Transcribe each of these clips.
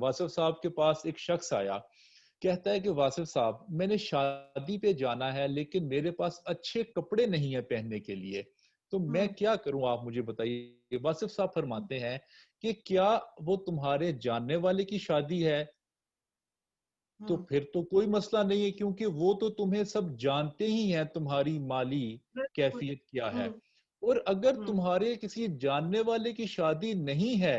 वासिफ साहब के पास एक शख्स आया, कहता है कि वासिफ साहब मैंने शादी पे जाना है लेकिन मेरे पास अच्छे कपड़े नहीं है पहनने के लिए, तो मैं क्या करूं, आप मुझे बताइए। वासिफ साहब फरमाते हैं कि क्या वो तुम्हारे जानने वाले की शादी है, तो फिर तो कोई मसला नहीं है क्योंकि वो तो तुम्हें सब जानते ही हैं तुम्हारी माली बिल्कुल। कैफियत क्या है। हम्म। और अगर हम्म। तुम्हारे किसी जानने वाले की शादी नहीं है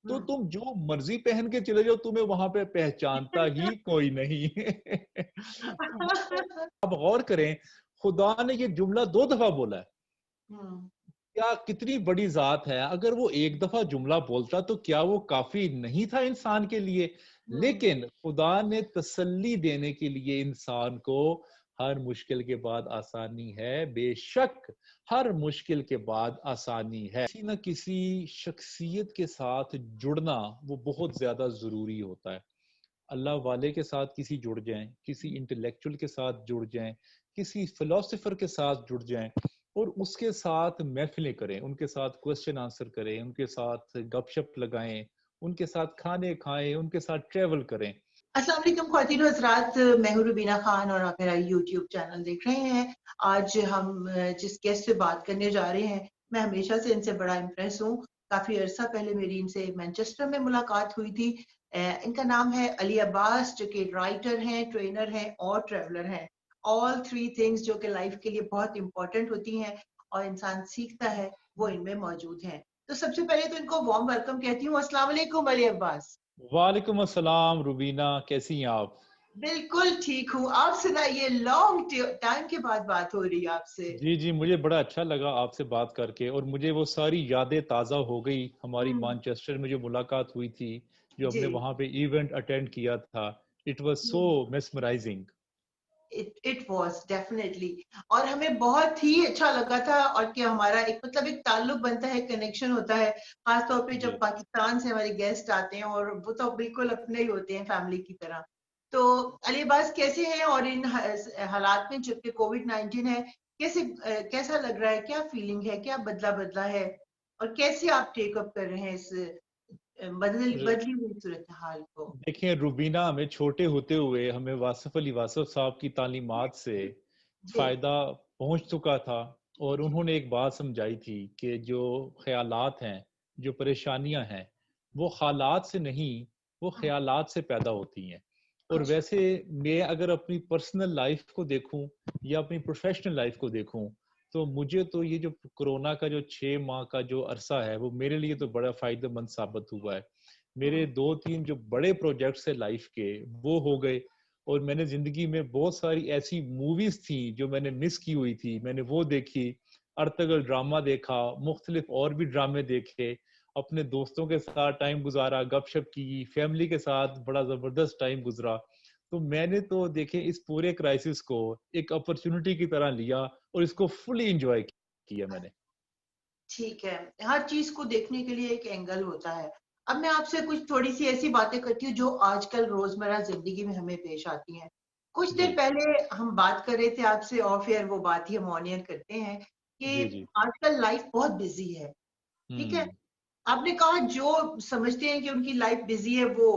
तो हम्म। तुम जो मर्जी पहन के चले जाओ, तुम्हें वहां पे पहचानता ही कोई नहीं। तो मतलब आप गौर करें, खुदा ने ये जुमला 2 दफा बोला है। हम्म। क्या कितनी बड़ी जात है, अगर वो एक दफा जुमला बोलता तो क्या वो काफी नहीं था इंसान के लिए। हम्म। लेकिन खुदा ने तसल्ली देने के लिए इंसान को, हर मुश्किल के बाद आसानी है, बेशक हर मुश्किल के बाद आसानी है। किसी न किसी शख्सियत के साथ जुड़ना वो बहुत ज्यादा जरूरी होता है। अल्लाह वाले के साथ किसी जुड़ जाएं, किसी इंटेलेक्चुअल के साथ जुड़ जाएं, किसी फिलोसोफर के साथ जुड़ जाएं और उसके साथ महफिलें करें, उनके साथ क्वेश्चन आंसर करें, उनके साथ गपशप लगाएं, उनके साथ खाने खाएं, उनके साथ ट्रेवल करें। अस्सलाम वालेकुम ख्वातीन व हज़रात, मैं हूं रुबीना खान और आप मेरा यूट्यूब चैनल देख रहे हैं। आज हम जिस गेस्ट से बात करने जा रहे हैं, मैं हमेशा से इनसे बड़ा इम्प्रेस हूँ। काफी अरसा पहले मेरी इनसे मैनचेस्टर में मुलाकात हुई थी। इनका नाम है अली अब्बास, जो कि राइटर हैं, ट्रेनर हैं और ट्रेवलर हैं। ऑल थ्री थिंग्स जो कि लाइफ के लिए बहुत इंपॉर्टेंट होती हैं और इंसान सीखता है, वो इनमें मौजूद हैं। तो सबसे पहले तो इनको वार्म वेलकम कहती हूँ। अस्सलाम वालेकुम अली अब्बास। वालेकुम अस्सलाम रुबीना, कैसी हैं आप? बिल्कुल ठीक हूँ। आप सुनाइए, लॉन्ग टाइम के बाद बात हो रही है आपसे। जी जी, मुझे बड़ा अच्छा लगा आपसे बात करके और मुझे वो सारी यादें ताज़ा हो गई, हमारी हम्म। मैनचेस्टर में जो मुलाकात हुई थी, जो हमने जी। वहां पे इवेंट अटेंड किया था। It was so mesmerising. It was definitely. और हमें बहुत ही अच्छा लगा था, और कि हमारा एक मतलब एक ताल्लुक बनता है, कनेक्शन होता है, खासतौर पे जब जी पाकिस्तान से हमारे गेस्ट आते हैं और वो तो बिल्कुल अपने ही होते हैं, फैमिली की तरह। तो अली अब्बास कैसे हैं, और इन हालात में जबकि कोविड-19 है, कैसे कैसा लग रहा है, क्या फीलिंग है, क्या बदला बदला है, और कैसे आप टेक अप कर रहे हैं इस बदली हुई सूरत हाल को? देखिए रुबीना, हमें छोटे होते हुए हमें वासिफ अली वासफ साहब की तालीमात से जी। फायदा पहुंच चुका था। और जी। उन्होंने एक बात समझाई थी कि जो ख्यालात हैं, जो परेशानियां हैं, वो हालात से नहीं, वो हम्म। ख्यालात से पैदा होती हैं। और अच्छा। वैसे मैं अगर अपनी पर्सनल लाइफ को देखूं या अपनी प्रोफेशनल लाइफ को देखूं, तो मुझे तो ये जो कोरोना का जो 6 माह का जो अरसा है वो मेरे लिए तो बड़ा फायदेमंद साबित हुआ है। मेरे हम्म। 2-3 जो बड़े प्रोजेक्ट्स है लाइफ के, वो हो गए। और मैंने जिंदगी में बहुत सारी ऐसी मूवीज थी जो मैंने मिस की हुई थी, मैंने वो देखी। अर्तगल ड्रामा देखा, मुख्तलिफ और भी ड्रामे देखे, अपने दोस्तों के साथ टाइम गुजारा, गपशप की, फैमिली के साथ बड़ा जबरदस्त टाइम गुजरा। तो मैंने तो देखे इस पूरे क्राइसिस को एक अपॉर्चुनिटी की तरह लिया और इसको फुली एंजॉय किया मैंने। ठीक है, हर चीज को देखने के लिए एक एंगल होता है। अब मैं आपसे कुछ थोड़ी सी ऐसी बातें करती हूँ जो आजकल रोजमर्रा जिंदगी में हमें पेश आती हैं। कुछ जी देर पहले हम बात कर रहे थे आपसे ऑफ एयर, वो बात ही हम ऑन एयर करते हैं कि जी जी। आजकल लाइफ बहुत बिजी है। ठीक है। हम्म। आपने कहा जो समझते हैं कि उनकी लाइफ बिजी है, वो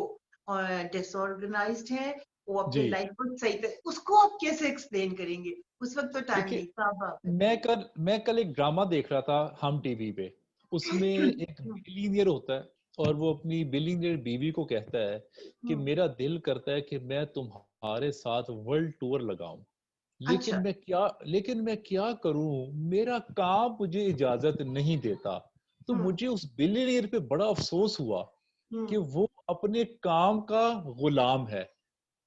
डिसऑर्गेनाइज्ड है, वो अपनी जी, लाइफ को सही उसको आप कैसे एक्सप्लेन करेंगे? उस वक्त तो टाइम देखिए नहीं था, अब आप मैं कल एक ड्रामा देख रहा था हम टीवी पे। उसमें एक हम्म। बिलीनियर होता है और वो अपनी बिलीनियर बीवी को कहता है कि हम्म। मेरा दिल करता है कि मैं तुम्हारे साथ वर्ल्ड टूर लगाऊं, अच्छा। लेकिन मैं क्या करूं, मेरा काम मुझे इजाजत नहीं देता। तो हम्म। मुझे उस बिलीनियर पे बड़ा अफसोस हुआ कि हम्म। वो अपने काम का गुलाम है।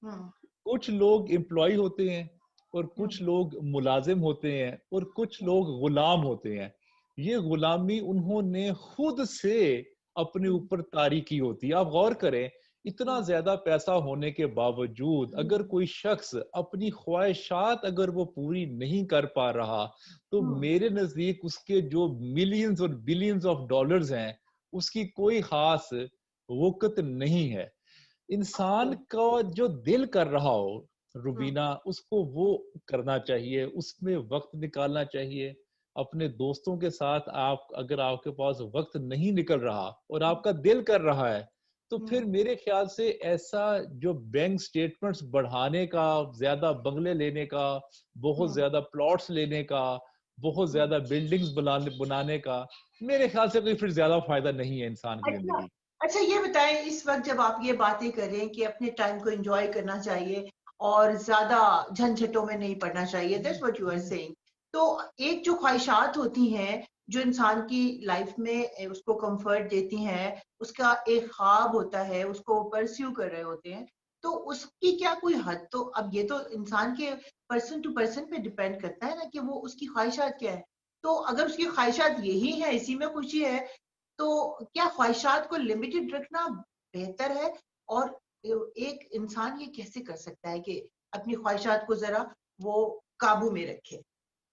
हम्म। कुछ लोग एम्प्लॉय होते हैं और हम्म। कुछ लोग मुलाजिम होते हैं और कुछ लोग गुलाम होते हैं। ये गुलामी उन्होंने खुद से अपने हम्म। ऊपर तारी की होती है। आप गौर करें, इतना हम्म। ज्यादा पैसा होने के बावजूद अगर कोई शख्स अपनी ख्वाहिशात अगर वो पूरी नहीं कर पा रहा, तो हम्म। मेरे नजदीक उसके जो मिलियंस और बिलियंस ऑफ डॉलर्स हैं, उसकी कोई खास वक़्त नहीं है। इंसान का जो दिल कर रहा हो हम्म। रुबीना, उसको वो करना चाहिए, उसमें वक्त निकालना चाहिए। अपने दोस्तों के साथ आप, अगर आपके पास वक्त नहीं निकल रहा और आपका दिल कर रहा है, तो फिर मेरे ख्याल से ऐसा जो बैंक स्टेटमेंट्स बढ़ाने का, ज्यादा बंगले लेने का, बहुत ज्यादा प्लॉट्स लेने का, बहुत ज्यादा बिल्डिंग्स बनाने बनाने का, मेरे ख्याल से कोई फिर ज्यादा फायदा नहीं है इंसान की अच्छा, जिंदगी। अच्छा ये बताएं इस वक्त जब आप ये बातें करें कि अपने टाइम को एंजॉय करना चाहिए और ज्यादा झंझटों में नहीं पड़ना चाहिए, that's what you are saying. तो एक जो ख्वाहिशात होती हैं जो इंसान की लाइफ में उसको कंफर्ट देती हैं, उसका एक ख्वाब होता है, उसको परस्यू कर रहे होते हैं, तो उसकी क्या कोई हद, तो अब ये तो इंसान के पर्सन टू पर्सन पे डिपेंड करता है ना कि वो उसकी ख्वाहिशात क्या है। तो अगर उसकी ख्वाहिशात यही है, इसी में खुशी है, तो क्या ख्वाहिशात को लिमिटेड रखना बेहतर है? और एक इंसान ये कैसे कर सकता है कि अपनी ख्वाहिशात को ज़रा वो काबू में रखे?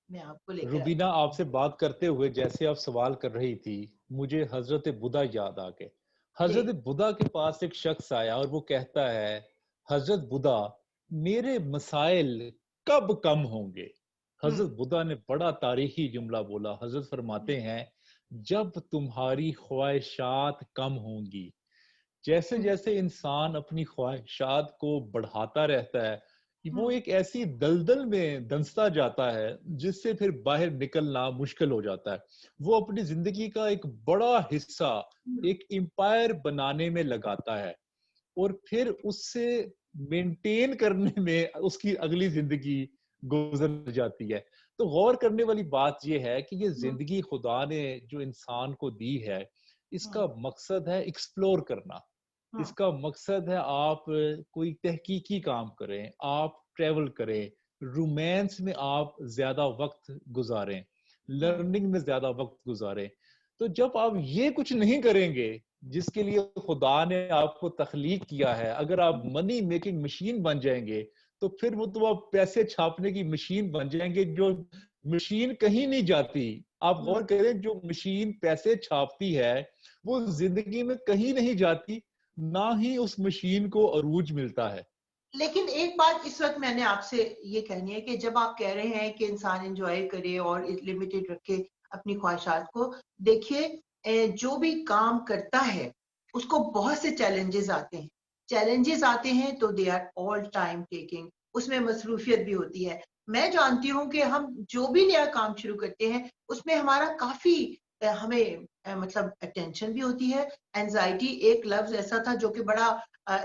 मैं आपको लेकर आती रुबीना, हूँ। आपसे बात करते हुए जैसे आप सवाल कर रही थी, मुझे हजरत बुद्धा याद आ गए। जी। हजरत बुद्धा के पास एक शख्स आया और वो कहता है, हजरत बुद्धा, मेरे मसाइल कब कम होंगे? हुँ, हजरत बुद्धा ने बड़ा तारीखी जुमला बोला। हजरत फरमाते हुँ, हैं, जब तुम्हारी ख्वाहिशात कम होंगी। जैसे हुँ, जैसे इंसान अपनी ख्वाहिशात को बढ़ाता रहता है, वो हुँ, एक ऐसी दलदल में धंसता जाता है जिससे फिर बाहर निकलना मुश्किल हो जाता है। वो अपनी जिंदगी का एक बड़ा हिस्सा हुँ, एक एम्पायर बनाने में लगाता है और फिर उससे मेंटेन करने में उसकी अगली जिंदगी गुजर जाती है। तो गौर करने वाली बात यह है कि ये हुँ, जिंदगी खुदा ने जो इंसान को दी है, हुँ, इसका मकसद है एक्सप्लोर करना। हुँ, इसका मकसद है आप कोई तहकीकी काम करें, आप ट्रैवल करें, रोमांस में आप ज्यादा वक्त गुजारें, हुँ, लर्निंग में ज्यादा वक्त गुजारें। तो जब आप ये कुछ नहीं करेंगे जिसके लिए खुदा ने आपको तख्लीक किया है, अगर आप मनी मेकिंग मशीन बन जाएंगे, तो फिर वो तो आप पैसे छापने की मशीन बन जाएंगे, जो मशीन कहीं नहीं जाती। आप हुँ। गौर करें, जो मशीन पैसे छापती है वो जिंदगी में कहीं नहीं जाती, ना ही उस मशीन को अरूज मिलता है। लेकिन एक बात इस वक़्त मैंने आपसे ये कहनी है कि जब आप कह रहे हैं कि इंसान एन्जॉय करे और लिमिटेड रखे अपनी ख्वाहिशात को, देखिए जो भी काम करता है, उसको बहुत से चैलेंजेज़ आते हैं। चैलेंजेज़ आते हैं तो they are all time taking, उसमें मसरूफियत भी होती है। मैं जानती हूँ कि हम जो भी नया काम शुरू करते हैं, उसमें हमारा काफ़ी हमें मतलब टेंशन भी होती है, एंग्ज़ायटी एक लफ्ज़ ऐसा था जो कि बड़ा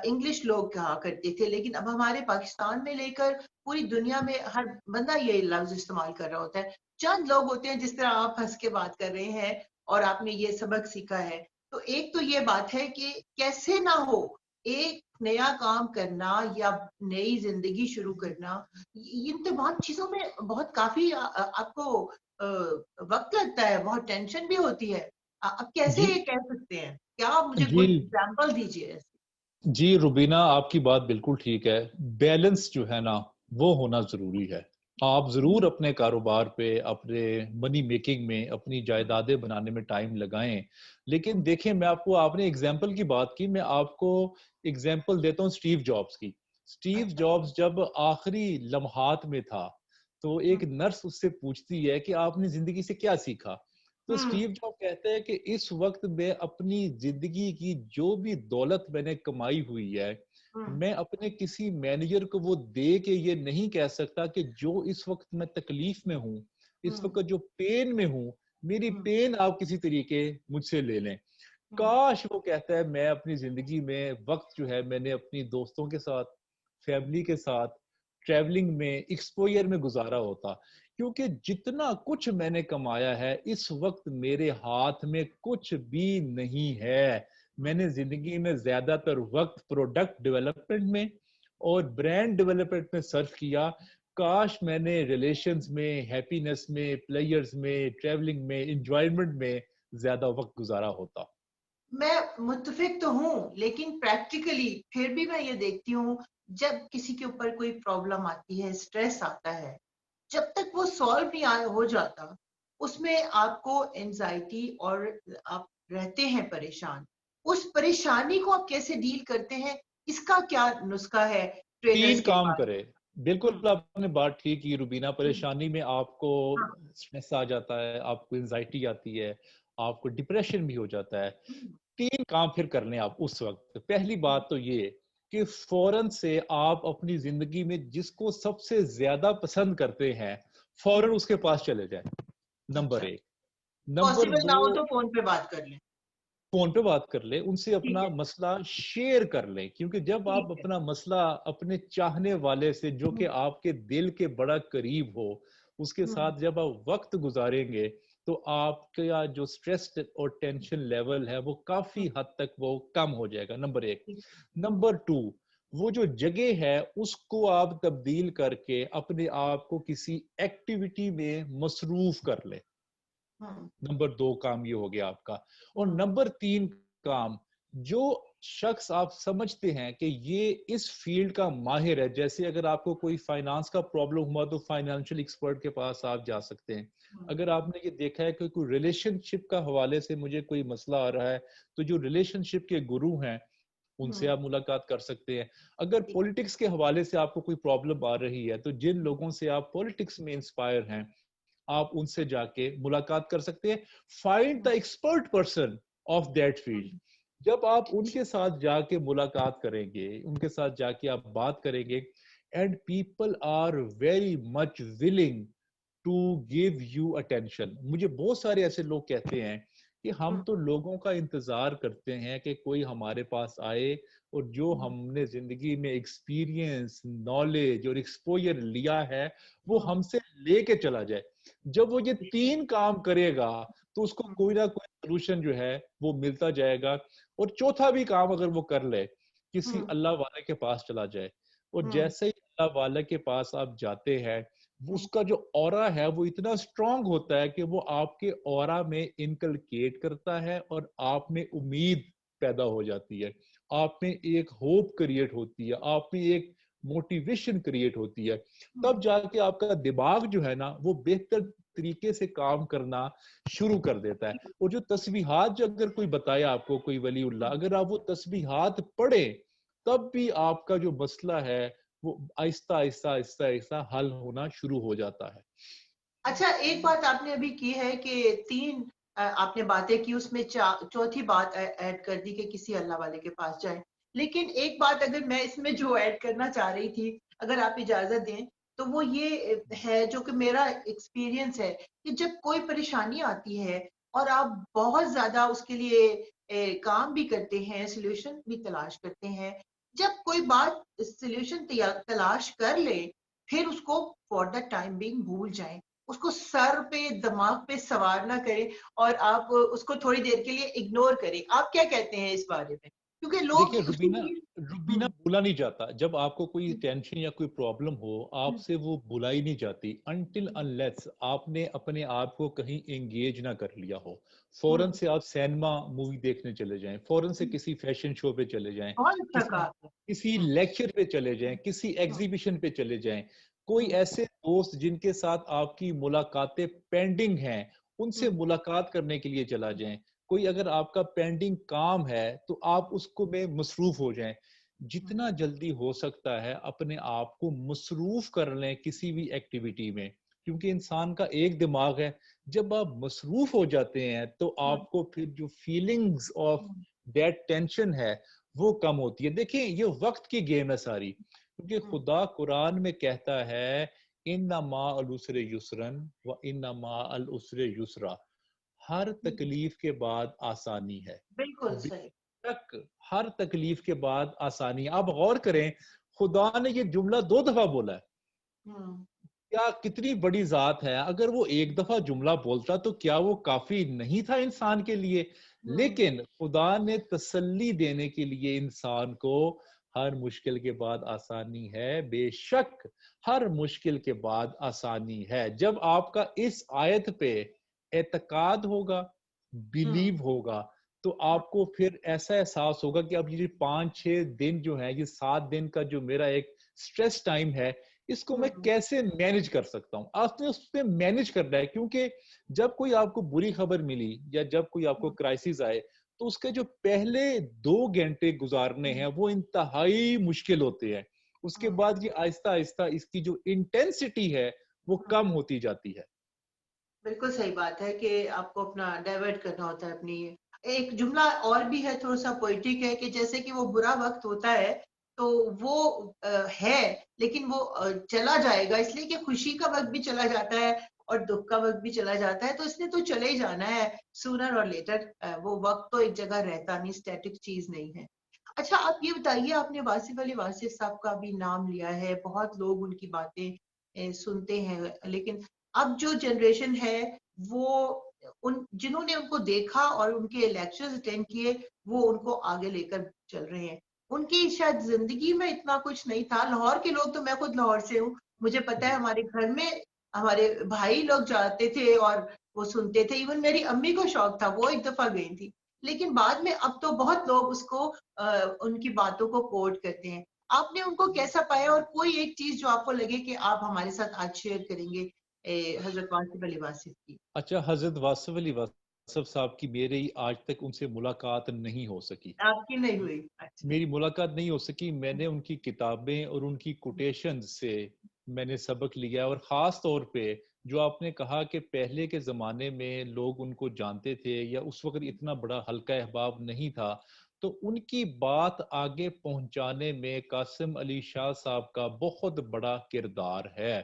इंग्लिश लोग कहा करते थे, लेकिन अब हमारे पाकिस्तान में लेकर पूरी दुनिया में हर बंदा ये लफ्ज़ इस्तेमाल कर रहा होता है। चंद लोग होते हैं जिस तरह आप हँस के बात कर रहे हैं और आपने ये सबक सीखा है। तो एक तो ये बात है कि कैसे ना हो, एक नया काम करना या नई ज़िंदगी शुरू करना, इन तमाम चीज़ों में बहुत काफ़ी आपको वक़्त लगता है, बहुत टेंशन भी होती है। अब कैसे जी ये कह सकते हैं? क्या आप मुझे जी कोई एग्ज़ाम्पल दीजिए? जी रुबीना, आपकी बात बिल्कुल ठीक है। बैलेंस जो है ना, वो होना जरूरी है। आप जरूर हुँ, अपने कारोबार पे, अपने मनी मेकिंग में, अपनी हुँ, जायदादें बनाने में टाइम लगाएं। लेकिन हुँ, देखें, मैं आपको, आपने एग्जाम्पल की बात की, मैं आपको एग्जाम्पल देता हूँ स्टीव जॉब्स की। स्टीव अच्छा, जॉब्स जब आखिरी लम्हात में था, तो हुँ, एक नर्स उससे पूछती है कि आपने जिंदगी से क्या सीखा। तो हुँ, स्टीव जॉब कहते हैं कि इस वक्त मैं अपनी जिंदगी की जो भी दौलत मैंने कमाई हुई है, हुँ, मैं अपने किसी मैनेजर को वो दे के ये नहीं कह सकता कि जो इस वक्त मैं तकलीफ में हूँ, इस हुँ, वक्त जो पेन में हूँ, मेरी हुँ, पेन आप किसी तरीके मुझसे ले लें। हुँ, काश, वो कहता है, मैं अपनी जिंदगी में वक्त जो है मैंने अपनी दोस्तों के साथ, फैमिली के साथ, ट्रैवलिंग में, एक्सपोयर में गुजारा होता। क्योंकि जितना कुछ मैंने कमाया है, इस वक्त मेरे हाथ में कुछ भी नहीं है। हुँ। मैंने जिंदगी में ज्यादातर वक्त प्रोडक्ट डेवलपमेंट में और ब्रांड डेवलपमेंट में सर्फ किया। काश मैंने रिलेशंस में, हैप्पीनेस में, प्लेयर्स में, ट्रैवलिंग में, इंजॉयमेंट में ज्यादा वक्त गुजारा होता। मैं मुत्तफ़िक तो हूँ, लेकिन प्रैक्टिकली फिर भी मैं ये देखती हूँ, जब किसी के ऊपर कोई प्रॉब्लम आती है, स्ट्रेस आता है, जब तक वो सॉल्व नहीं हो जाता, उसमें आपको एंग्ज़ायटी और आप रहते हैं परेशान। उस परेशानी को आप कैसे डील करते हैं, इसका क्या नुस्खा है ट्रेनर्स तीन के काम पास? करे। हुँ, बिल्कुल आपने बात ठीक की रुबीना। हुँ, परेशानी में आपको हाँ, स्ट्रेस आ जाता है, आपको एंजाइटी आती है, आपको डिप्रेशन भी हो जाता है। हुँ, 3 काम फिर करने आप उस वक्त। पहली बात तो ये कि फौरन से आप अपनी जिंदगी में जिसको सबसे ज्यादा पसंद करते हैं, फौरन उसके पास चले जाएं। नंबर अच्छा, 1। नंबर पॉसिबल ना हो 2, तो फोन पे बात कर लें। फोन पे बात कर ले, उनसे ठीक अपना है, मसला शेयर कर लें, क्योंकि जब आप ठीक है। अपना मसला अपने चाहने वाले से, जो कि हम्म, आपके दिल के बड़ा करीब हो, उसके हम्म, साथ जब आप वक्त गुजारेंगे, तो आपका जो स्ट्रेस और टेंशन लेवल है वो काफी हम्म, हद तक वो कम हो जाएगा। नंबर 1। ठीक। नंबर 2, वो जो जगह है उसको आप तब्दील करके अपने आप को किसी एक्टिविटी में मसरूफ कर ले। हम्म, नंबर 2 काम ये हो गया आपका। और हम्म, नंबर 3 काम, जो शख्स आप समझते हैं कि ये इस फील्ड का माहिर है, जैसे अगर आपको कोई फाइनेंस का प्रॉब्लम हुआ तो फाइनेंशियल एक्सपर्ट के पास आप जा सकते हैं। हम्म, अगर आपने ये देखा है कि कोई रिलेशनशिप का हवाले से मुझे कोई मसला आ रहा है, तो जो रिलेशनशिप के गुरु हैं उनसे हम्म, आप मुलाकात कर सकते हैं। अगर ठीक। पॉलिटिक्स के हवाले से आपको कोई प्रॉब्लम आ रही है, तो जिन लोगों से आप पॉलिटिक्स में इंस्पायर हैं, आप उनसे जाके मुलाकात कर सकते हैं। Find the hmm, expert person of that field. Hmm, जब आप उनके साथ जाके मुलाकात करेंगे, उनके साथ जाके आप बात करेंगे, and people are very much willing to give you attention. मुझे बहुत सारे ऐसे लोग कहते हैं कि हम हम्म, तो लोगों का इंतजार करते हैं कि कोई हमारे पास आए और जो हम्म, हमने जिंदगी में एक्सपीरियंस, नॉलेज और एक्सपोजर लिया है वो हम्म, हमसे लेके चला जाए। जब वो ये ठीक है। 3 काम करेगा, तो उसको हम्म, कोई ना कोई सोल्यूशन जो है वो मिलता जाएगा। और चौथा भी काम अगर वो कर ले, किसी हम्म, अल्लाह वाले के पास चला जाए, और हम्म, जैसे ही अल्लाह वाले के पास आप जाते हैं, हम्म, उसका जो ऑरा है वो इतना स्ट्रांग होता है कि वो आपके ऑरा में इनकलकेट करता है और आप में उम्मीद पैदा हो जाती है, आप में एक होप क्रिएट होती है, आप में एक मोटिवेशन क्रिएट होती है। तब हम्म, जाके आपका दिमाग जो है ना वो बेहतर तरीके से काम करना शुरू कर देता है। और जो तस्बीहात जो अगर कोई बताया आपको, कोई वलीउल्लाह, हम्म। अगर आप वो तस्बीहात पढ़े, तब भी आपका जो मसला है वो आहिस्ता आहिस्ता आहिस्ता आहिस्ता हल होना शुरू हो जाता है। अच्छा, एक बात आपने अभी की है कि 3 आपने बातें की, उसमें चौथी बात ऐड कर दी कि किसी अल्लाह वाले के पास जाएँ। लेकिन एक बात अगर मैं इसमें जो ऐड करना चाह रही थी, अगर आप इजाज़त दें, तो वो ये है जो कि मेरा एक्सपीरियंस है कि जब कोई परेशानी आती है और आप बहुत ज़्यादा उसके लिए काम भी करते हैं, सॉल्यूशन भी तलाश करते हैं। जब कोई बात सॉल्यूशन तलाश कर लें, फिर उसको फॉर द टाइम बीइंग भूल जाएँ। उसको सर पे, दिमाग पे सवार ना करें और आप उसको थोड़ी देर के लिए इग्नोर करें। आप क्या कहते हैं इस बारे में? क्योंकि लोग देखिए उसी रुबीना, लिए। रुबीना हुँ, भूला नहीं जाता। जब आपको कोई हुँ, टेंशन या कोई प्रॉब्लम हो, हुँ, आपसे वो भुलाई नहीं जाती अनटिल हुँ, अनलेस आपने अपने आप को कहीं एंगेज ना कर लिया हो। हुँ, फौरन से आप सिनेमा मूवी देखने चले जाएं, फौरन से हुँ। किसी फैशन शो पे चले जाएं, बहुत अच्छा कहा किसी आपने। किसी हुँ, लेक्चर पे चले जाएं, हुँ, किसी हुँ, एग्जीबिशन पे चले जाएं। कोई हुँ, ऐसे दोस्त जिनके साथ आपकी मुलाकातें पेंडिंग हैं, उनसे हुँ, मुलाकात करने के लिए चला जाएं। कोई अगर आपका पेंडिंग काम है तो आप उसको में मसरूफ हो जाएं। हुँ, जितना जल्दी हो सकता है अपने आप को मसरूफ कर लें किसी भी एक्टिविटी में, क्योंकि इंसान का एक दिमाग है। जब आप मसरूफ हो जाते हैं तो हुँ, आपको फिर जो feelings of hmm, that tension है वो कम होती है। देखिए ये वक्त की गेम है सारी, क्योंकि हुँ, खुदा कुरान में कहता है इन्ना मा अल उसरे युसरन व इन्ना मा अल उसरे युसरा। हर हुँ। तकलीफ के बाद आसानी है। बिल्कुल सही। बेशक हर तकलीफ के बाद आसानी। आप गौर करें, खुदा ने ये जुमला 2 दफा बोला है। हुँ, क्या कितनी बड़ी जात है, अगर वो एक दफा जुमला बोलता तो क्या वो काफी नहीं था इंसान के लिए? हुँ, लेकिन खुदा ने तसल्ली देने के लिए इंसान को, हर मुश्किल के बाद आसानी है, बेशक हर मुश्किल के बाद आसानी है। जब आपका इस आयत पे एतकाद होगा, हुँ, बिलीव होगा, तो हुँ, आपको फिर ऐसा एहसास होगा कि अब ये 5-6 दिन जो है, ये 7 दिन का जो मेरा एक स्ट्रेस टाइम है, इसको मैं हुँ, कैसे मैनेज कर सकता हूँ। आपने उस पे मैनेज करना है, क्योंकि जब कोई आपको बुरी खबर मिली या जब कोई आपको हुँ, क्राइसिस आए, तो उसके जो पहले 2 घंटे गुजारने हुँ, हैं वो इंतहाई मुश्किल होते हैं। उसके हुँ, बाद ये आहिस्ता आहिस्ता इसकी जो इंटेंसिटी है वो हुँ। कम होती जाती है। बिल्कुल सही बात है कि आपको अपना डाइवर्ट करना होता है अपनी एक जुमला और भी है, थोड़ा सा पोएटिक है, कि जैसे कि वो बुरा वक्त होता है तो वो है, लेकिन वो चला जाएगा, इसलिए कि खुशी का वक्त भी चला जाता है और दुख का वक्त भी चला जाता है, तो इसने तो चले ही जाना है सूनर और लेटर। वो वक्त तो एक जगह रहता नहीं, स्टैटिक चीज नहीं है। अच्छा, आप ये बताइए, आपने वासिफ अली वासिफ साहब का भी नाम लिया है, बहुत लोग उनकी बातें सुनते हैं, लेकिन अब जो जनरेशन है वो उन जिन्होंने उनको देखा और उनके लेक्चर्स अटेंड किए, वो उनको आगे लेकर चल रहे हैं। उनकी शायद जिंदगी में इतना कुछ नहीं था। लाहौर के लोग, तो मैं खुद लाहौर से हूँ, मुझे पता है जी। हमारे घर में हमारे भाई लोग जाते थे और वो सुनते थे। इवन मेरी अम्मी को शौक था, वो एक दफा गई थी। लेकिन बाद में अब तो बहुत लोग उसको उनकी बातों को कोट करते हैं। आपने उनको कैसा पाया, और कोई एक चीज जो आपको लगे कि आप हमारे साथ आज शेयर करेंगे हजरत वासिफ अली वासिफ की? अच्छा, हजरत वासिफ अली वासफ साहब की मेरी आज तक उनसे मुलाकात नहीं हो सकी। आपकी नहीं हुई? अच्छा। मेरी मुलाकात नहीं हो सकी। मैंने उनकी किताबें और उनकी कोटेशन से मैंने सबक लिया, और ख़ास तौर पे जो आपने कहा कि पहले के ज़माने में लोग उनको जानते थे या उस वक्त इतना बड़ा हल्का अहबाब नहीं था, तो उनकी बात आगे पहुंचाने में कासिम अली शाह साहब का बहुत बड़ा किरदार है।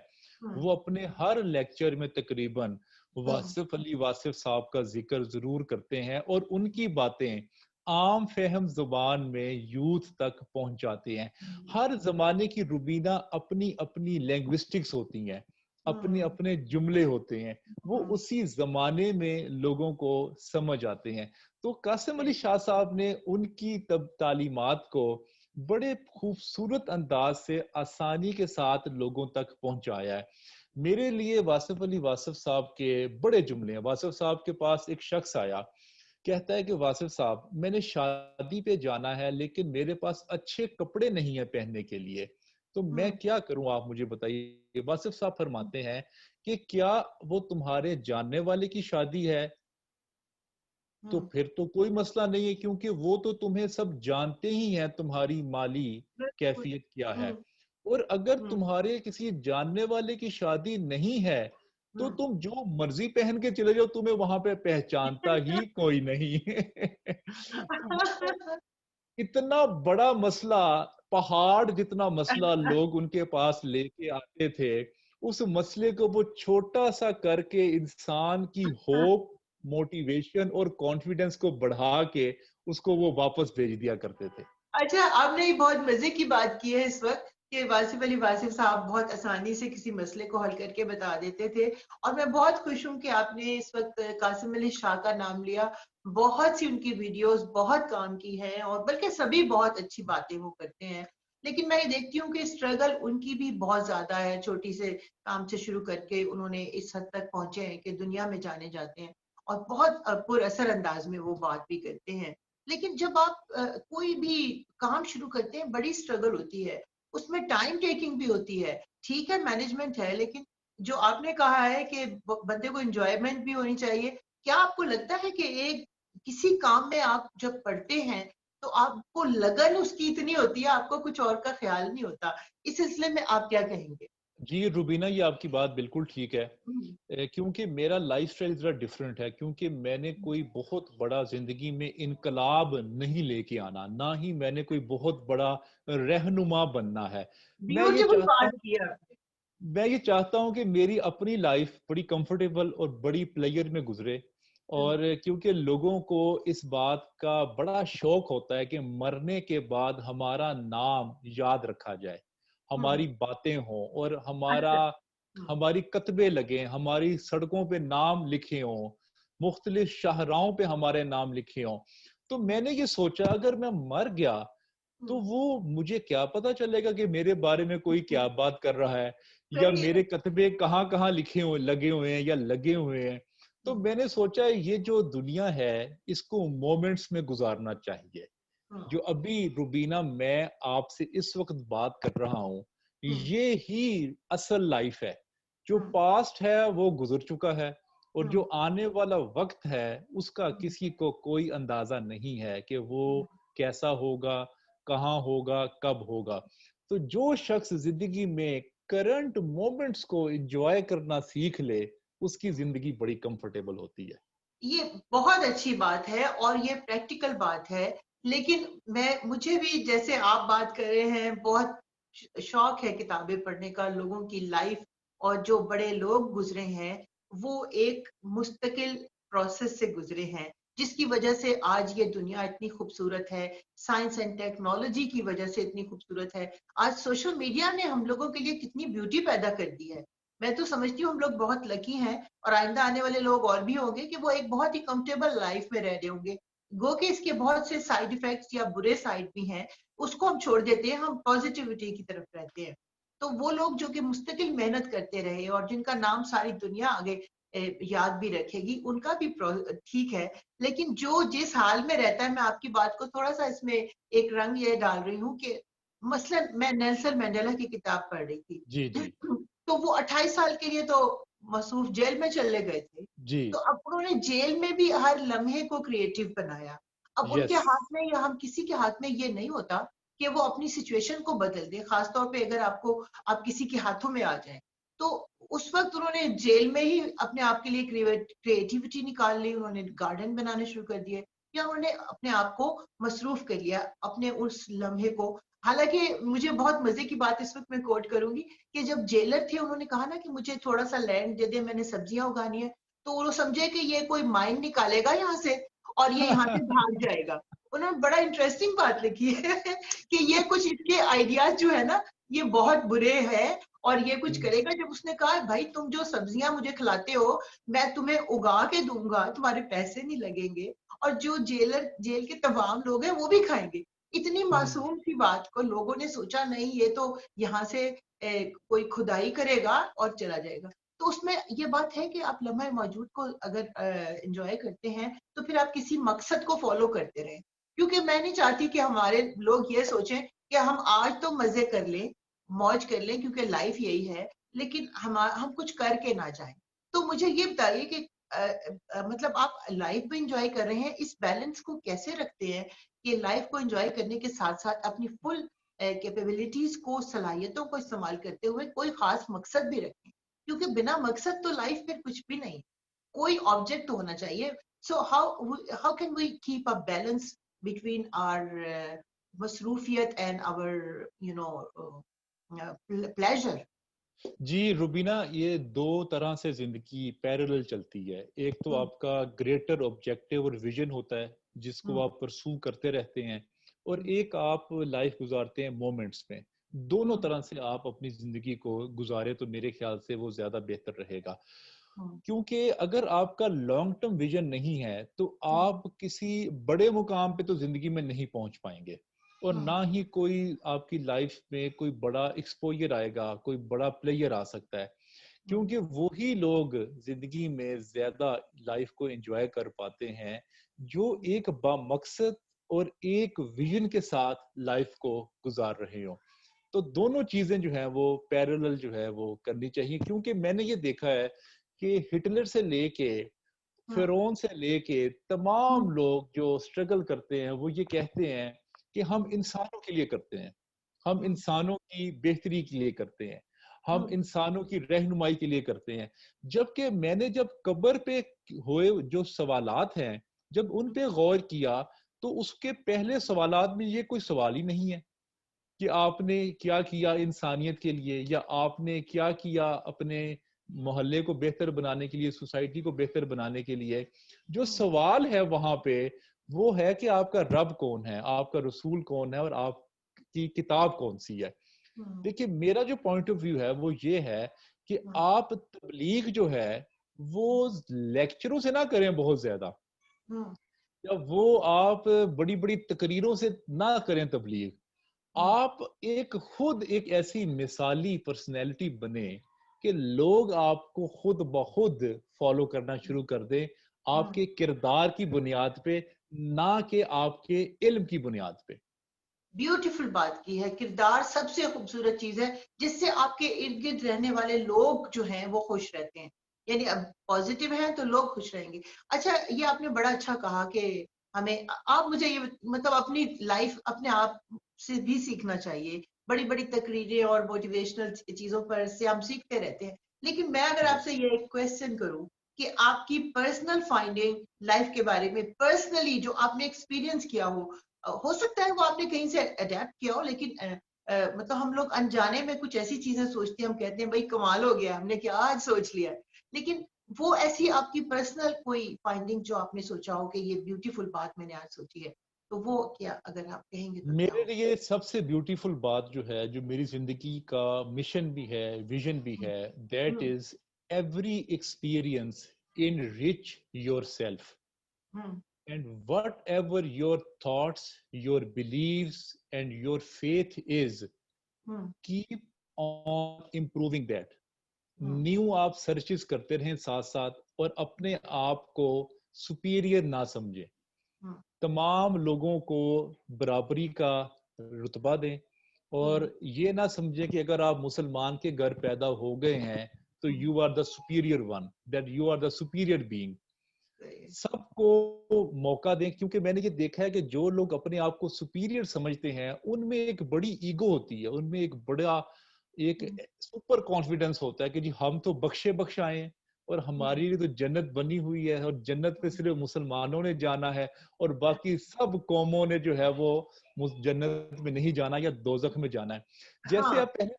हम्म। वो अपने हर लेक्चर में तकरीबन हम्म। वासिफ अली वासिफ साहब का जिक्र ज़रूर करते हैं, और उनकी बातें आम फहम जुबान में यूथ तक पहुंचाते हैं। हर जमाने की रुबीना अपनी अपनी लैंग्विस्टिक्स होती हैं, अपने हम्म। अपने जुमले होते हैं, वो हम्म। उसी जमाने में लोगों को समझ आते हैं। तो कासिम अली शाह साहब ने उनकी तब तालीमात को बड़े खूबसूरत अंदाज से आसानी के साथ लोगों तक पहुंचाया है। मेरे लिए वासिफ अली वासिफ साहब के बड़े जुमले हैं। वासिफ साहब के पास एक शख्स आया, कहता है कि वासिफ साहब, मैंने शादी पे जाना है लेकिन मेरे पास अच्छे कपड़े नहीं है पहनने के लिए, तो मैं हम्म। क्या करूं, आप मुझे बताइए। वासिफ साहब फरमाते हैं कि क्या वो तुम्हारे जानने वाले की शादी है? तो हम्म। फिर तो कोई मसला नहीं है, क्योंकि वो तो तुम्हें सब जानते ही हैं तुम्हारी माली बिल्कुल। कैफियत क्या है। हम्म। और अगर हम्म। तुम्हारे किसी जानने वाले की शादी नहीं है, तो हम्म। तुम जो मर्जी पहन के चले जाओ, तुम्हें वहां पे पहचानता ही कोई नहीं। तो इतना बड़ा मसला, पहाड़ जितना मसला लोग उनके पास लेके आते थे, उस मसले को वो छोटा सा करके इंसान की होप, मोटिवेशन और कॉन्फिडेंस को बढ़ा के उसको वो वापस भेज दिया करते थे। अच्छा, आपने ये बहुत मजे की बात की है इस वक्त, कि वासिफ अली वासिफ साहब बहुत आसानी से किसी मसले को हल करके बता देते थे। और मैं बहुत खुश हूं कि आपने इस वक्त कासिम अली शाह का नाम लिया। बहुत सी उनकी वीडियोस बहुत काम की हैं, और बल्कि सभी बहुत अच्छी बातें वो करते हैं। लेकिन मैं ये देखती हूँ कि स्ट्रगल उनकी भी बहुत ज्यादा है। छोटी से काम से शुरू करके उन्होंने इस हद तक पहुंचे हैं कि दुनिया में जाने जाते हैं, और बहुत पुरअसर अंदाज में वो बात भी करते हैं। लेकिन जब आप कोई भी काम शुरू करते हैं, बड़ी स्ट्रगल होती है, उसमें टाइम टेकिंग भी होती है। ठीक है, मैनेजमेंट है, लेकिन जो आपने कहा है कि बंदे को एंजॉयमेंट भी होनी चाहिए। क्या आपको लगता है कि एक किसी काम में आप जब पढ़ते हैं तो आपको लगन उसकी इतनी होती है, आपको कुछ और का ख्याल नहीं होता? इस सिलसिले में आप क्या कहेंगे? जी रुबीना, ये आपकी बात बिल्कुल ठीक है। हम्म। क्योंकि मेरा लाइफ स्टाइल जरा डिफरेंट है, क्योंकि मैंने कोई बहुत बड़ा जिंदगी में इनकलाब नहीं लेके आना, ना ही मैंने कोई बहुत बड़ा रहनुमा बनना है। मैं ये ब्यूटीफुल चाहता बात हूँ किया आपने। मैं ये चाहता हूँ कि मेरी अपनी लाइफ बड़ी कंफर्टेबल और बड़ी प्लेजर में गुजरे। हम्म। और क्योंकि लोगों को इस बात का बड़ा शौक होता है कि मरने के बाद हमारा नाम याद रखा जाए, हम्म। हमारी बातें हों, और हमारा अच्छा। हम्म। हमारी कतबे लगे, हमारी सड़कों पे नाम लिखे हों, मुख्तलिफ शाहराहों पे हमारे नाम लिखे हों। तो हम्म। मैंने ये सोचा, अगर मैं मर गया तो हम्म। वो मुझे क्या पता चलेगा कि मेरे बारे में कोई क्या बात कर रहा है, या सही है। मेरे कतबे कहाँ कहाँ लिखे हुए लगे हुए हैं या लगे हुए हैं। तो हम्म। मैंने सोचा ये जो दुनिया है, इसको मोमेंट्स में गुजारना चाहिए। हम्म। जो अभी रुबीना मैं आपसे इस वक्त बात कर रहा हूँ, हम्म। ये ही असल लाइफ है। जो हम्म। पास्ट है वो गुजर चुका है, और जो हम्म। आने वाला वक्त है उसका हम्म। किसी को कोई अंदाजा नहीं है कि वो हम्म। कैसा होगा, कहाँ होगा, कब होगा। तो जो शख्स जिंदगी में करंट मोमेंट्स को एंजॉय करना सीख ले, उसकी जिंदगी बड़ी कंफर्टेबल होती है। ये बहुत अच्छी बात है और ये प्रैक्टिकल बात है। लेकिन मुझे भी जैसे आप बात कर रहे हैं, बहुत शौक है किताबें पढ़ने का, लोगों की लाइफ और जो बड़े लोग गुजरे हैं वो एक मुस्तकिल प्रोसेस से गुजरे हैं, जिसकी वजह से आज ये दुनिया इतनी खूबसूरत है। साइंस एंड टेक्नोलॉजी की वजह से इतनी खूबसूरत है। आज सोशल मीडिया ने हम लोगों के लिए कितनी ब्यूटी पैदा कर दी है। मैं तो समझती हूँ हम लोग बहुत लकी हैं, और आइंदा आने वाले लोग और भी होंगे कि वो एक बहुत ही कंफर्टेबल लाइफ में रह रहे होंगे। गो के इसके बहुत से साइड इफेक्ट्स या बुरे साइड भी हैं, उसको हम छोड़ देते हैं, हम पॉजिटिविटी की तरफ रहते हैं। तो वो लोग जो कि मुस्तकिल मेहनत करते रहे और जिनका नाम सारी दुनिया आगे याद भी रखेगी, उनका भी ठीक है। लेकिन जो जिस हाल में रहता है, मैं आपकी बात को थोड़ा सा इसमें एक रंग ये डाल रही हूँ कि मसलन मैं नेल्सन मंडेला की किताब पढ़ रही थी। जी, जी, तो वो 28 साल के लिए तो मसरूफ जेल में चले गए थे। जी। तो अब उन्होंने जेल में भी हर लम्हे को क्रिएटिव बनाया। अब उनके यस। हाथ में या हम किसी के हाथ में ये नहीं होता कि वो अपनी सिचुएशन को बदल दे, खास तौर पे अगर आप किसी के हाथों में आ जाएं। तो उस वक्त उन्होंने जेल में ही अपने आप के लिए क्रिएटिविटी निकाल ली, उन्होंने गार्डन बनाने शुरू कर दिए, या उन्होंने अपने आप को मसरूफ कर लिया अपने उस लम्हे को। हालांकि मुझे बहुत मजे की बात इस वक्त मैं कोट करूंगी कि जब जेलर थे उन्होंने कहा ना कि मुझे थोड़ा सा लैंड दे दे, मैंने सब्जियां उगानी है, तो वो समझे कि ये कोई माइन निकालेगा यहाँ से और ये यहाँ से भाग जाएगा। उन्होंने बड़ा इंटरेस्टिंग बात लिखी है कि ये कुछ इसके आइडियाज जो है ना, ये बहुत बुरे हैं और ये कुछ करेगा। जब उसने कहा भाई तुम जो सब्जियां मुझे खिलाते हो मैं तुम्हें उगा के दूंगा, तुम्हारे पैसे नहीं लगेंगे, और जो जेल के तमाम लोग हैं वो भी खाएंगे। इतनी मासूम सी बात को लोगों ने सोचा नहीं, ये तो यहाँ से कोई खुदाई करेगा और चला जाएगा। तो उसमें ये बात है कि आप लम्हा मौजूद को अगर एंजॉय करते हैं तो फिर आप किसी मकसद को फॉलो करते रहें। क्योंकि मैं नहीं चाहती कि हमारे लोग ये सोचें कि हम आज तो मजे कर लें, मौज कर लें, क्योंकि लाइफ यही है, लेकिन हम कुछ करके ना जाएं। तो मुझे ये बताइए कि मतलब आप लाइफ भी इंजॉय कर रहे हैं, इस बैलेंस को कैसे रखते हैं कि लाइफ को एंजॉय करने के साथ साथ अपनी फुल कैपेबिलिटीज को, सलाहियतों को इस्तेमाल करते हुए कोई खास मकसद भी रखें, क्योंकि बिना मकसद तो लाइफ में कुछ भी नहीं, कोई ऑब्जेक्ट तो होना चाहिए। So how can we keep a balance between our मसरूफियत एंड आवर प्लेजर? जी, रुबीना, ये 2 तरह से ज़िंदगी पैरेलल चलती है। एक तो आपका ग्रेटर ऑब्जेक्टिव और विज़न होता है, जिसको आप परस्यू करते रहते हैं, और एक आप लाइफ़ गुज़ारते हैं मोमेंट्स में। दोनों तरह से आप अपनी ज़िंदगी को गुज़ारें तो मेरे ख़्याल से वो ज़्यादा बेहतर रहेगा। क्योंकि अगर आपका लॉन्ग टर्म विज़न नहीं है, तो आप किसी बड़े मुकाम पे तो ज़िंदगी में नहीं पहुँच पाएँगे। और ना ही कोई आपकी लाइफ में कोई बड़ा एक्सपोजर आएगा, कोई बड़ा प्लेयर आ सकता है, क्योंकि वही लोग जिंदगी में ज्यादा लाइफ को एंजॉय कर पाते हैं जो एक बामकसद और एक विजन के साथ लाइफ को गुजार रहे हो। तो दोनों चीजें जो है वो पैरेलल जो है वो करनी चाहिए, क्योंकि मैंने ये देखा है कि हिटलर से लेके फिरौन से लेके तमाम लोग जो स्ट्रगल करते हैं वो ये कहते हैं कि हम इंसानों के लिए करते हैं, हम इंसानों की बेहतरी के लिए करते हैं, हम इंसानों की रहनुमाई के लिए करते हैं। जबकि मैंने जब कब्र पे हुए जो सवालात हैं, जब उन पे गौर किया, तो उसके पहले सवालात में ये कोई सवाल ही नहीं है कि आपने क्या किया इंसानियत के लिए, या आपने क्या किया अपने मोहल्ले को बेहतर बनाने के लिए, सोसाइटी को बेहतर बनाने के लिए। जो सवाल है वहां पे वो है कि आपका रब कौन है, आपका रसूल कौन है, और आपकी किताब कौन सी है। देखिए, मेरा जो पॉइंट ऑफ व्यू है वो ये है कि आप तबलीग जो है वो लेक्चरों से ना करें बहुत ज्यादा, या वो आप बड़ी बड़ी तकरीरों से ना करें तबलीग। आप एक खुद एक ऐसी मिसाली पर्सनैलिटी बने कि लोग आपको खुद ब खुद फॉलो करना शुरू कर दें, आपके किरदार की बुनियाद पे, ना कि आपके इल्म की बुनियाद पे। ब्यूटीफुल बात की है। किरदार सबसे खूबसूरत चीज है जिससे आपके इर्द गिर्द रहने वाले लोग जो हैं वो खुश रहते हैं। यानी अब पॉजिटिव है तो लोग खुश रहेंगे। अच्छा, ये आपने बड़ा अच्छा कहा कि हमें, आप मुझे ये मतलब अपनी लाइफ अपने आप से भी सीखना चाहिए। बड़ी बड़ी तकरीरें और मोटिवेशनल चीजों पर से हम सीखते रहते हैं, लेकिन मैं अगर जी, आपसे ये एक क्वेश्चन करूं कि आपकी पर्सनल फाइंडिंग लाइफ के बारे में पर्सनली जो आपने एक्सपीरियंस किया हो सकता है वो आपने कहीं से अडेप्ट किया हो, लेकिन मतलब हम लोग अनजाने में कुछ ऐसी चीजें सोचते हैं, हम कहते हैं भाई कमाल हो गया, हमने क्या आज सोच लिया है। लेकिन वो ऐसी आपकी पर्सनल कोई फाइंडिंग जो आपने सोचा हो कि ये ब्यूटीफुल बात मैंने आज सोची है, तो वो क्या अगर आप कहेंगे तो क्या मेरे हो? लिए सबसे ब्यूटीफुल बात जो है, जो मेरी जिंदगी का मिशन भी है, विजन भी हम्म, है, that hmm, is every experience in rich your self, hmm, and whatever your thoughts, your beliefs and your faith is, hmm, keep on improving that. Hmm, new आप सर्चेस करते रहें साथ साथ, और अपने आप को सुपीरियर ना समझें। हम्म, तमाम लोगों को बराबरी का रुतबा दें, हम्म, और ये ना समझें कि अगर आप मुसलमान के घर पैदा हो गए हैं तो hmm, you are the superior one, that you are the superior being. सही, सबको मौका दें, क्योंकि मैंने ये देखा है कि जो लोग अपने आप को सुपीरियर समझते हैं उनमें एक बड़ी ईगो होती है, उनमें एक बड़ा एक हम्म, सुपर कॉन्फिडेंस होता है कि जी हम तो बख्शे बख्शाए हैं, और हम्म, हमारी लिए तो जन्नत बनी हुई है, और जन्नत पे हम्म, सिर्फ मुसलमानों ने जाना है, और बाकी सब कौमों ने जो है वो जन्नत में नहीं जाना या दोजख में जाना है। जैसे हाँ, आप पहले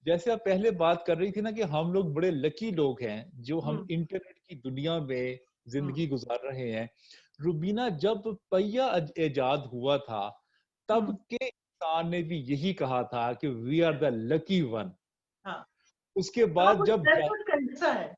जैसे आप पहले बात कर रही थी ना कि हम लोग बड़े लकी लोग हैं जो हम हम्म, इंटरनेट की दुनिया में हम्म, जिंदगी गुजार रहे हैं। रुबीना, जब पहिया इजाद हुआ था तब हम्म, के इंसान ने भी यही कहा था कि we are the lucky one. हाँ, उसके तो आप बाद उस को कैसा है?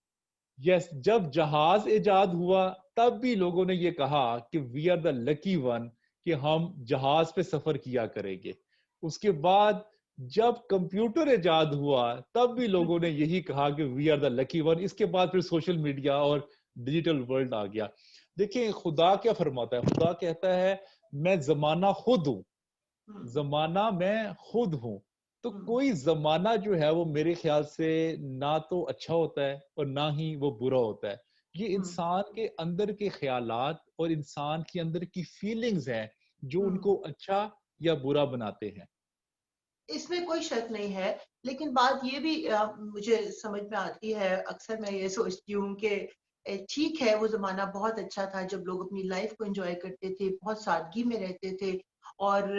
जब जहाज इजाद हुआ तब भी लोगों ने ये कहा कि we are the lucky one, कि हम जहाज पे सफर किया करेंगे। उसके बाद जब कंप्यूटर इजाद हुआ तब भी लोगों ने यही कहा कि we are the lucky one. इसके बाद फिर सोशल मीडिया और डिजिटल वर्ल्ड आ गया। देखिए खुदा क्या फरमाता है, खुदा कहता है मैं जमाना खुद हूं, हम्म, जमाना मैं खुद हूं। तो हम्म, कोई जमाना जो है वो मेरे ख्याल से ना तो अच्छा होता है और ना ही वो बुरा होता है। ये हम्म, इंसान के अंदर के ख्यालात और इंसान के अंदर की फीलिंग्स हैं जो हम्म। उनको अच्छा या बुरा बनाते हैं। इसमें कोई शक नहीं है, लेकिन बात ये भी मुझे समझ में आती है, अक्सर मैं ये सोचती हूँ कि ठीक है वो ज़माना बहुत अच्छा था जब लोग अपनी लाइफ को एंजॉय करते थे, बहुत सादगी में रहते थे। और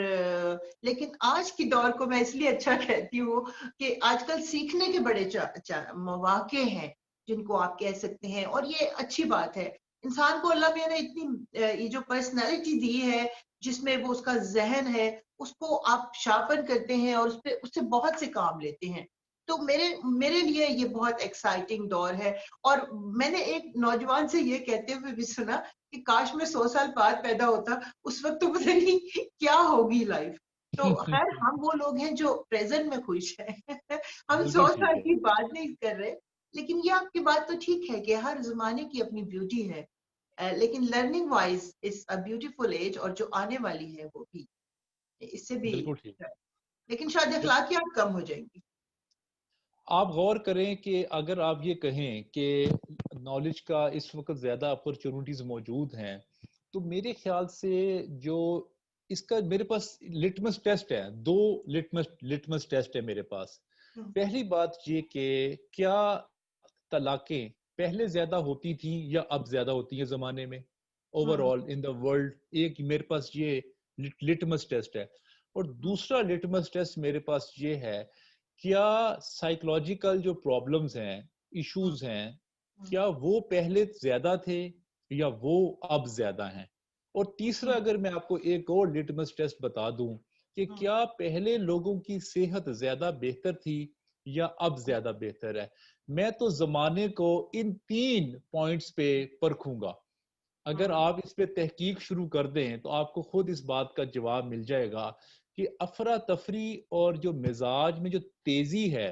लेकिन आज की दौर को मैं इसलिए अच्छा कहती हूँ कि आजकल सीखने के बड़े मौके हैं, जिनको आप कह सकते हैं, और ये अच्छी बात है। इंसान को अल्लाह मियाँ ने इतनी ये जो पर्सनैलिटी दी है, जिसमें वो उसका ज़हन है, उसको आप शार्पन करते हैं और उसपे उससे बहुत से काम लेते हैं। तो मेरे मेरे लिए ये बहुत एक्साइटिंग दौर है। और मैंने एक नौजवान से ये कहते हुए भी सुना कि काश मैं 100 साल बाद पैदा होता, उस वक़्त तो पता नहीं क्या होगी लाइफ। तो खैर हम वो लोग हैं जो प्रेज़ेंट में खुश हैं। हम बिल्कुल 100 ठीक साल है। की बात नहीं कर रहे। लेकिन ये आपकी बात तो ठीक है कि हर ज़माने की अपनी ब्यूटी है। लेकिन learning wise it's a beautiful age, और जो आने वाली है वो भी। इससे भी बिल्कुल ठीक। है। लेकिन शायद देखिए, अखलाकियात कम हो जाएंगी। आप गौर करें कि अगर आप ये कहें कि नॉलेज का इस वक्त ज्यादा अपॉर्चुनिटीज मौजूद हैं, तो मेरे ख्याल से जो इसका मेरे पास लिटमस टेस्ट है, दो लिटमस टेस्ट है मेरे पास। हम्म, पहली बात ये कि क्या तलाकें पहले ज्यादा होती थी या अब ज्यादा होती है जमाने में, हम्म, ओवरऑल इन द वर्ल्ड। एक मेरे पास ये लिटमस टेस्ट है। और हम्म, दूसरा लिटमस टेस्ट मेरे पास ये है, क्या साइकोलॉजिकल जो प्रॉब्लम्स हैं, हम्म, इश्यूज हैं, हम्म, क्या वो पहले ज्यादा थे या वो अब ज्यादा हैं। और तीसरा, हम्म, अगर मैं आपको एक और लिटमस टेस्ट बता दूं कि हम्म, क्या पहले लोगों की सेहत ज्यादा बेहतर थी या अब ज्यादा बेहतर है, मैं तो जमाने को इन तीन पॉइंट्स पे परखूंगा। अगर हम्म, आप इस पे तहकीक शुरू कर दें तो आपको खुद इस बात का जवाब मिल जाएगा कि अफरा तफरी और जो मिजाज में जो तेजी है,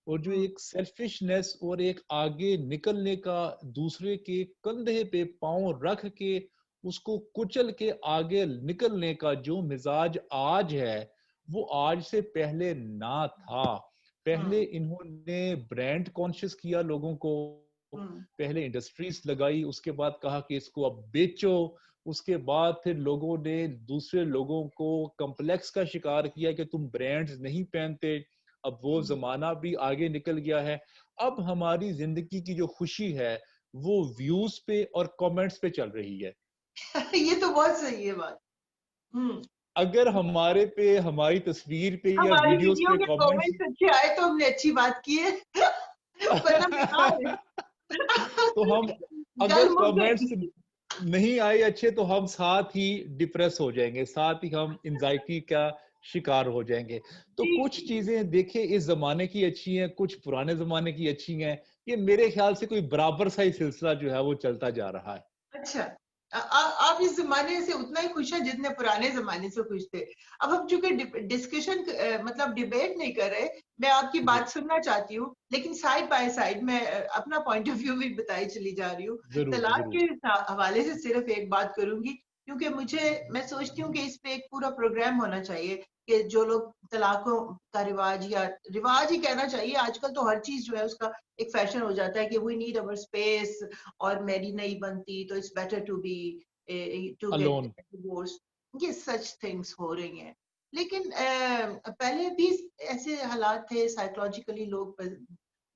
और जो हम्म, एक सेल्फिशनेस और एक आगे निकलने का, दूसरे के कंधे पे पांव रख के उसको कुचल के आगे निकलने का जो मिजाज आज है, वो आज से पहले ना था। पहले हम्म, इन्होंने ब्रांड कॉन्शियस किया लोगों को, हम्म, पहले इंडस्ट्रीज लगाई, उसके बाद कहा कि इसको अब बेचो, उसके बाद फिर लोगों ने दूसरे लोगों को कम्प्लेक्स का शिकार किया कि तुम ब्रांड्स नहीं पहनते। अब वो हम्म, जमाना भी आगे निकल गया है। अब हमारी जिंदगी की जो खुशी है वो व्यूज पे और कमेंट्स पे चल रही है। ये तो बहुत सही है बात। अगर हमारे पे, हमारी तस्वीर पे या हमारी वीडियोस वीडियो पे के कमेंट्स कमेंट्स अच्छे आए तो हमने अच्छी बात की है। वरना बेकार है। तो हम, अगर गल मुक कमेंट्स गई। नहीं आए अच्छे तो हम साथ ही डिप्रेस हो जाएंगे, साथ ही हम एंजाइटी का शिकार हो जाएंगे। तो जी कुछ जी। चीजें देखिए इस जमाने की अच्छी हैं, कुछ पुराने जमाने की अच्छी हैं। ये मेरे ख्याल से कोई बराबर सा ही सिलसिला जो है वो चलता जा रहा है। अच्छा, आप इस जमाने से उतना ही खुश हैं जितने पुराने जमाने से खुश थे। अब हम चूंकि डिस्कशन मतलब डिबेट नहीं कर रहे, मैं आपकी जी, बात सुनना चाहती हूँ, लेकिन साइड बाय साइड मैं अपना पॉइंट ऑफ व्यू भी बताई चली जा रही हूँ। जरूर तलाक जरूर। के हवाले से सिर्फ एक बात करूंगी, क्योंकि मैं सोचती हूँ कि इस पे एक पूरा प्रोग्राम होना चाहिए कि जो लोग तलाकों का रिवाज, या रिवाज ही कहना चाहिए, आजकल तो हर चीज जो है उसका एक फैशन हो जाता है कि वी नीड अवर स्पेस, और मेरी नहीं बनती तो it's better to be to get alone. Divorce. ये सच थिंग्स हो रही हैं, लेकिन पहले भी ऐसे हालात थे, साइकोलॉजिकली लोग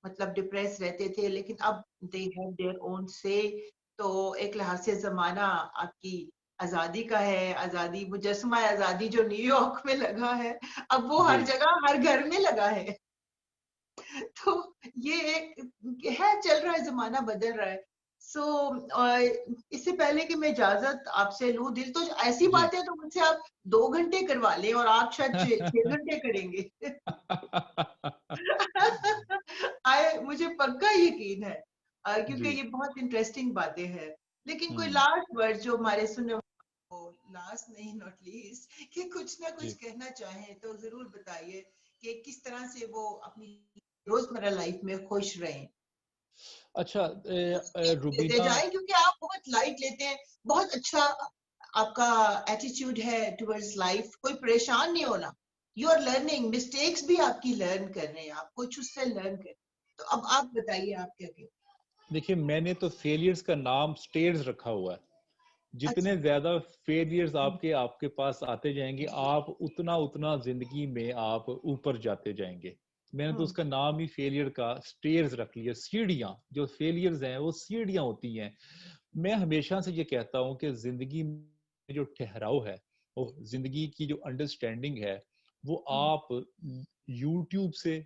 मतलब डिप्रेस रहते थे, लेकिन अब दे हैव देयर ओन से। तो एक लिहाज से जमाना आपकी आजादी का है, आजादी मुजस्समा आजादी जो न्यूयॉर्क में लगा है, अब वो जी। हर जगह हर घर में लगा है। तो ये एक है, चल रहा है, जमाना बदल रहा है। सो इससे पहले कि मैं इजाजत आपसे लूं, दिल तो ऐसी जी। बातें तो मुझसे आप 2 घंटे करवा लें और आप शायद 6 घंटे करेंगे। मुझे पक्का यकीन है, क्योंकि जी। ये बहुत इंटरेस्टिंग बातें हैं। लेकिन कोई हम्म। लास्ट वर्ड जो हमारे सुनने को, लास्ट नहीं नॉट लीस्ट, कि कुछ ना कुछ जी। कहना चाहें तो जरूर बताइए कि किस तरह से वो अपनी रोजमर्रा लाइफ में खुश रहें। अच्छा, देते रुबीना। जाए, क्योंकि आप बहुत लाइट लेते हैं, बहुत अच्छा आपका एटीट्यूड है टुवर्ड्स लाइफ, कोई परेशान नहीं होना। यू आर लर्निंग, मिस्टेक्स भी आपकी लर्न कर रहे हैं, आप कुछ उससे लर्न कर। तो अब आप बताइए, आप क्या कहते देखिए, मैंने तो फेलियर्स का नाम स्टेयर्स रखा हुआ है। हैं? अच्छा। जितने ज्यादा फेलियर्स आपके आपके पास आते जाएंगे, आप उतना उतना जिंदगी में आप ऊपर जाते जाएंगे। मैंने तो हम्म। उसका नाम ही फेलियर का स्टेयर्स रख लिया। सीढ़ियां, जो फेलियर्स हैं वो सीढ़ियां होती हैं। मैं हमेशा से ये कहता हूं कि जिंदगी में जो ठहराव है, वो जिंदगी की जो अंडरस्टैंडिंग है, वो हम्म। आप यूट्यूब से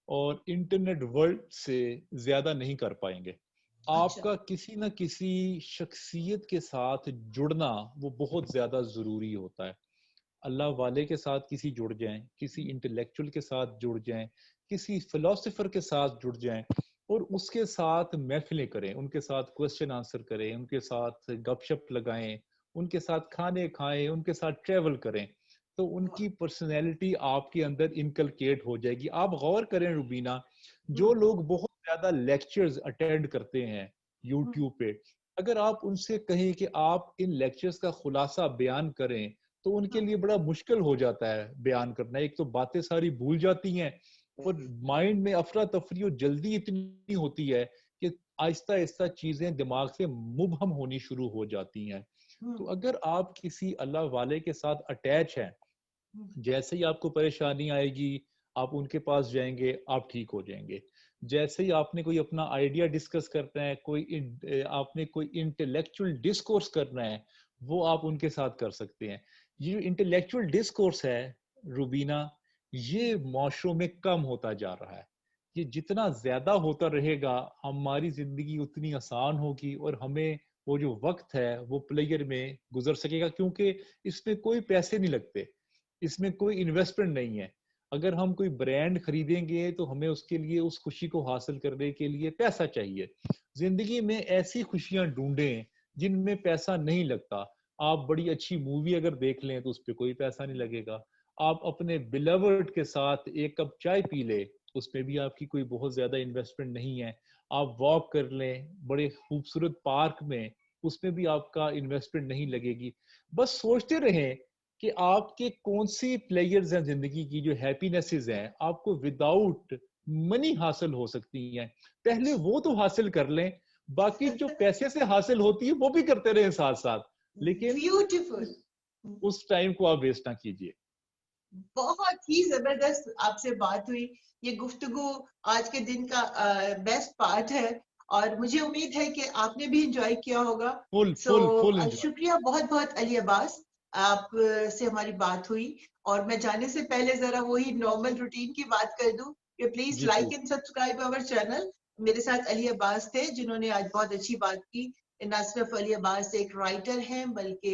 और इंटरनेट वर्ल्ड से ज्यादा नहीं कर पाएंगे। अच्छा। आपका किसी न किसी शख्सियत के साथ जुड़ना वो बहुत ज्यादा जरूरी होता है। अल्लाह वाले के साथ किसी जुड़ जाएं, किसी इंटेलेक्चुअल के साथ जुड़ जाएं, किसी फिलोसोफर के साथ जुड़ जाएं और उसके साथ महफिलें करें, उनके साथ क्वेश्चन आंसर करें, उनके साथ गपशप लगाएं, उनके साथ खाने खाएं, उनके साथ ट्रेवल करें, तो वाह। उनकी पर्सनैलिटी आपके अंदर इनकलकेट हो जाएगी। आप गौर करें रुबीना, जो हम्म। लोग बहुत ज्यादा लेक्चर्स अटेंड करते हैं हम्म। यूट्यूब पे, अगर आप उनसे कहें कि आप इन लेक्चर्स का खुलासा बयान करें, तो उनके हम्म। लिए बड़ा मुश्किल हो जाता है बयान करना। एक तो बातें सारी भूल जाती हैं और माइंड में अफरा तफरी और जल्दी इतनी होती है कि आहिस्ता आहिस्ता चीजें दिमाग से मुबहम होनी शुरू हो जाती हैं। तो हम्म। अगर आप किसी अल्लाह वाले के साथ अटैच हैं, हम्म। जैसे ही आपको परेशानी आएगी आप उनके पास जाएंगे, आप ठीक हो जाएंगे। जैसे ही आपने कोई अपना आइडिया डिस्कस करना है, आपने कोई इंटेलेक्चुअल डिस्कोर्स करना है, वो आप उनके साथ कर सकते हैं। ये जो इंटेलेक्चुअल डिस्कोर्स है रुबीना, ये माशरों में कम होता जा रहा है। ये जितना ज्यादा होता रहेगा हमारी जिंदगी उतनी आसान होगी और हमें वो जो वक्त है वो प्लेयर में गुजर सकेगा, क्योंकि इसमें कोई पैसे नहीं लगते, इसमें कोई इन्वेस्टमेंट नहीं है। अगर हम कोई ब्रांड खरीदेंगे तो हमें उसके लिए, उस खुशी को हासिल करने के लिए पैसा चाहिए। जिंदगी में ऐसी खुशियां ढूंढें जिनमें पैसा नहीं लगता। आप बड़ी अच्छी मूवी अगर देख लें तो उस पर कोई पैसा नहीं लगेगा। आप अपने बिलवर्ड के साथ एक कप चाय पी ले, उसमें भी आपकी कोई बहुत ज्यादा इन्वेस्टमेंट नहीं है। आप वॉक कर लें बड़े खूबसूरत पार्क में, उसमें भी आपका इन्वेस्टमेंट नहीं लगेगी। बस सोचते रहें कि आपके कौन सी प्लेयर्स हैं जिंदगी की जो हैप्पीनेसेस हैं आपको विदाउट मनी हासिल हो सकती हैं। पहले वो तो हासिल कर लें, बाकी जो पैसे से हासिल होती है वो भी करते रहें साथ साथ, लेकिन ब्यूटीफुल। उस टाइम को आप वेस्ट ना कीजिए। बहुत ही जबरदस्त आपसे बात हुई। ये गुफ्तगू आज के दिन का बेस्ट पार्ट है, और मुझे उम्मीद है कि आपने भी इंजॉय किया होगा। Full so full full enjoy. शुक्रिया बहुत बहुत अली अब्बास, आप से हमारी बात हुई। और मैं जाने से पहले जरा वही नॉर्मल रूटीन की बात कर दूं कि please ji like please. And subscribe our channel. मेरे साथ अली अब्बास थे जिन्होंने आज बहुत अच्छी बात की। ना सिर्फ अली अब्बास एक राइटर हैं बल्कि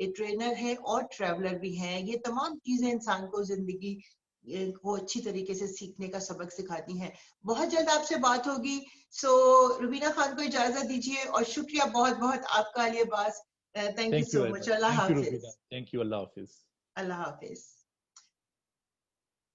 एक ट्रेनर है और ट्रैवलर भी हैं। ये तमाम चीजें इंसान को जिंदगी को अच्छी तरीके से सीखने का सबक सिखाती हैं। बहुत जल्द आपसे बात होगी। सो रुबीना खान को इजाजत दीजिए और शुक्रिया बहुत बहुत आपका Ali Abbas. Thank you thank you so very much. Much. Allah thank you Hafiz. Rubina. Thank you. Allah Hafiz. Allah Hafiz.